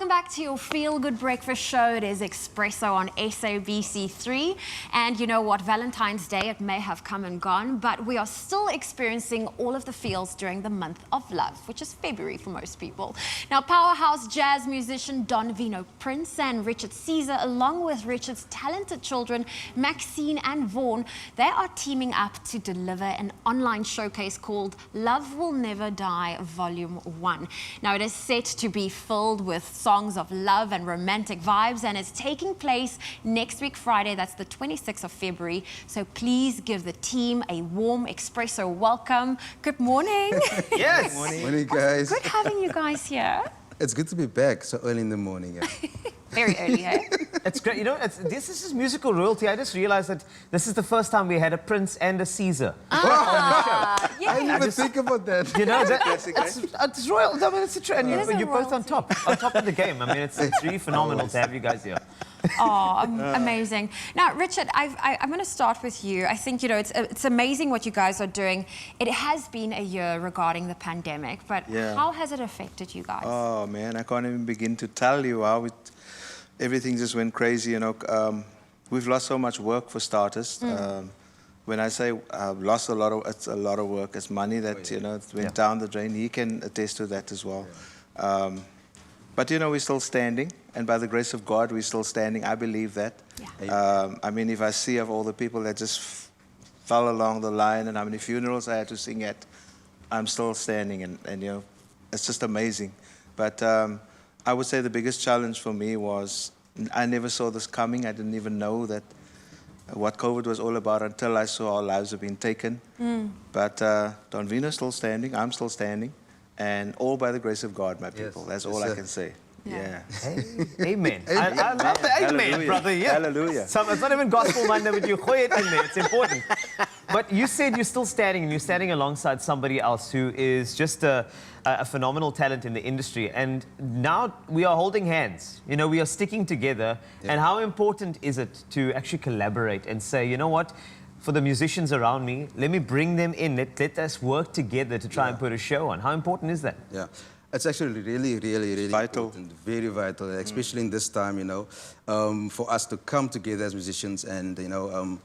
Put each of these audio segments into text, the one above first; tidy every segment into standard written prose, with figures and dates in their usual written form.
welcome back to your Feel Good Breakfast show. It is Expresso on SABC3. And you know what? Valentine's Day, it may have come and gone, but we are still experiencing all of the feels during the month of love, which is February for most people. Now, powerhouse jazz musician Don Vino Prins and Richard Caesar, along with Richard's talented children, Maxine and Vaughan, they are teaming up to deliver an online showcase called Love Will Never Die Volume 1. Now, it is set to be filled with songs of love and romantic vibes, and it's taking place next week, Friday. That's the 26th of February. So please give the team a warm Expresso welcome. Good morning. Yes. Morning, guys. Good having you guys here. It's good to be back so early in the morning. Yeah. Very early, hey? It's great. You know, this is musical royalty. I just realized that this is the first time we had a Prince and a Caesar on the show. Yeah. I didn't even think about that. You know, it's royal. I mean, it's a trend. You're both on top of the game. I mean, it's really phenomenal to have you guys here. Oh, amazing. Now, Richard, I'm going to start with you. I think, you know, it's amazing what you guys are doing. It has been a year regarding the pandemic, but how has it affected you guys? Oh, man, I can't even begin to tell you how everything just went crazy, you know. We've lost so much work, for starters. When I say lost a lot of, it's a lot of work. It's money that, you know, went down the drain. He can attest to that as well. But, you know, we're still standing, and by the grace of God, we're still standing. I believe that. Yeah. I mean, if I see of all the people that just fell along the line and how many funerals I had to sing at, I'm still standing, and you know, it's just amazing. But I would say the biggest challenge for me was I never saw this coming. I didn't even know that what COVID was all about until I saw our lives have been taken. But Don Vino's still standing, I'm still standing, and all by the grace of God, my people. That's all I can say. Yeah. Hey, amen. I love the amen, Hallelujah. brother. Yeah. Hallelujah. So it's not even gospel Monday, but you gooi it in there. It's important. But you said you're still standing, and you're standing alongside somebody else who is just a phenomenal talent in the industry. And now we are holding hands. You know, we are sticking together. And how important is it to actually collaborate and say, you know what? For the musicians around me, let me bring them in. Let us work together to try and put a show on. How important is that? Yeah. It's actually really vital. Important, very vital, especially in this time, you know, for us to come together as musicians. And you know,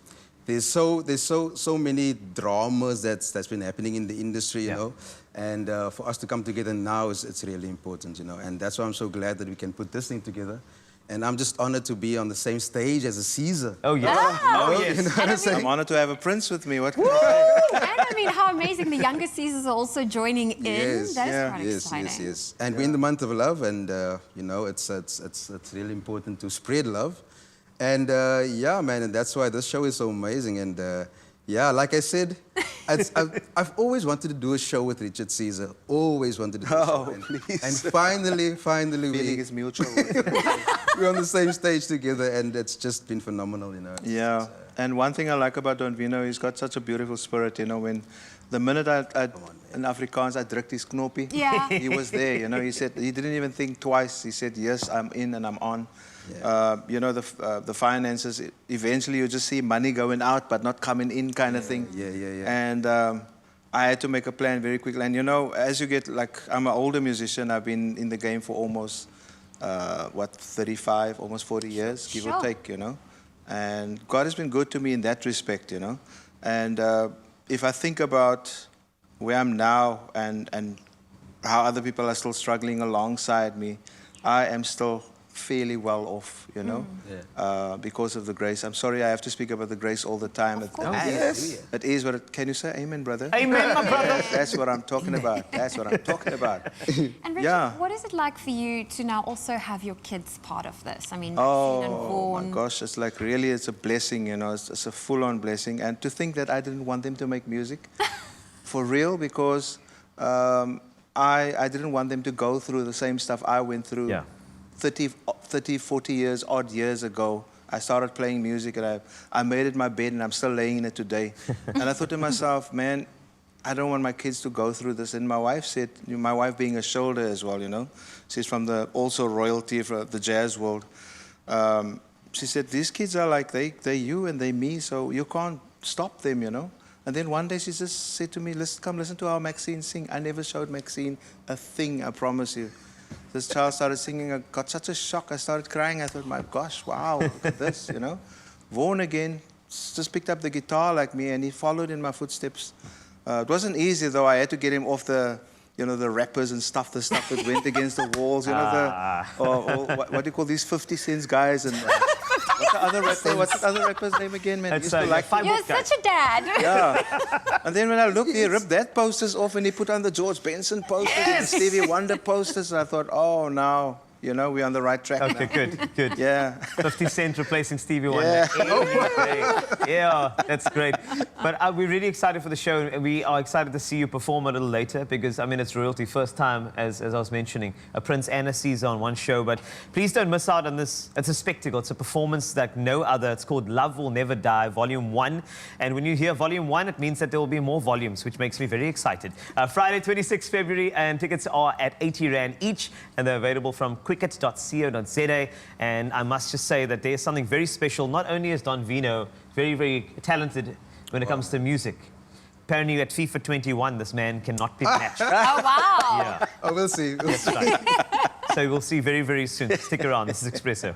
there's so many dramas that's been happening in the industry, you know, and for us to come together now it's really important, you know, and that's why I'm so glad that we can put this thing together. And I'm just honored to be on the same stage as a Caesar. Oh, yes. Oh, yes. You know what I'm saying? I'm honored to have a Prince with me. What can I say? And I mean, how amazing the younger Caesars are also joining in. Yes. That's quite exciting. Yes. And we're in the month of love, and you know, it's really important to spread love. And yeah, man, and that's why this show is so amazing. And yeah, like I said, I've always wanted to do a show with Richard Caesar. Always wanted to do a show. And finally, Feeling is mutual. we're on the same stage together, and it's just been phenomenal, you know. Yeah, and one thing I like about Don Vino, he's got such a beautiful spirit, you know. When the minute in Afrikaans I drukt his knoppie, he was there, you know. He said, he didn't even think twice. He said, yes, I'm in and I'm on. Yeah. You know, the finances, eventually you just see money going out but not coming in kind of thing. Yeah. And I had to make a plan very quickly. And you know, as you get, like, I'm an older musician. I've been in the game for almost, 35, almost 40 years, give or take, you know. And God has been good to me in that respect, you know. And if I think about where I'm now and how other people are still struggling alongside me, I am still fairly well off, you know, because of the grace. I'm sorry I have to speak about the grace all the time. It is what it, can you say amen, brother? Amen, my brother. That's what I'm talking about. That's what I'm talking about. And Richard, what is it like for you to now also have your kids part of this? I mean, Maxine and Vaughan. Oh my gosh, it's like really, it's a blessing, you know, it's a full-on blessing. And to think that I didn't want them to make music, for real, because I didn't want them to go through the same stuff I went through. 30, 40 years, odd years ago, I started playing music, and I made it my bed, and I'm still laying in it today. And I thought to myself, man, I don't want my kids to go through this. And my wife said, my wife being a shoulder as well, you know, she's from the also royalty of the jazz world. She said, these kids are like, they're you and they're me, so you can't stop them, you know. And then one day she just said to me, come listen to our Maxine sing. I never showed Maxine a thing, I promise you. This child started singing. I got such a shock. I started crying. I thought, my gosh, wow, look at this, you know. Vaughan again just picked up the guitar like me, and he followed in my footsteps. It wasn't easy, though. I had to get him off the, you know, the rappers and stuff, the stuff that went against the walls, you know, what do you call these 50 cents guys? And what's the other rapper's name again, man? It's, Used to like You're such a dad. yeah. And then when I looked, he ripped that posters off and he put on the George Benson posters and the Stevie Wonder posters. And I thought, oh, now, you know, we're on the right track Okay, now. good, good. Yeah. 50 Cent replacing Stevie Wonder. Yeah, that's great. But we're really excited for the show. And we are excited to see you perform a little later because, I mean, it's royalty. First time, as I was mentioning, a Prince and a Caesar on one show. But please don't miss out on this. It's a spectacle. It's a performance like no other. It's called Love Will Never Die, Volume 1. And when you hear Volume 1, it means that there will be more volumes, which makes me very excited. Friday, 26 February, and tickets are at 80 Rand each. And they're available from quicket.co.za. And I must just say that there's something very special. Not only is Don Vino very, very talented when it comes to music. Apparently at FIFA 21, this man cannot be matched. Oh, wow. Yeah, Oh, we'll see. that's right. So we'll see very, very soon. Stick around. This is Expresso.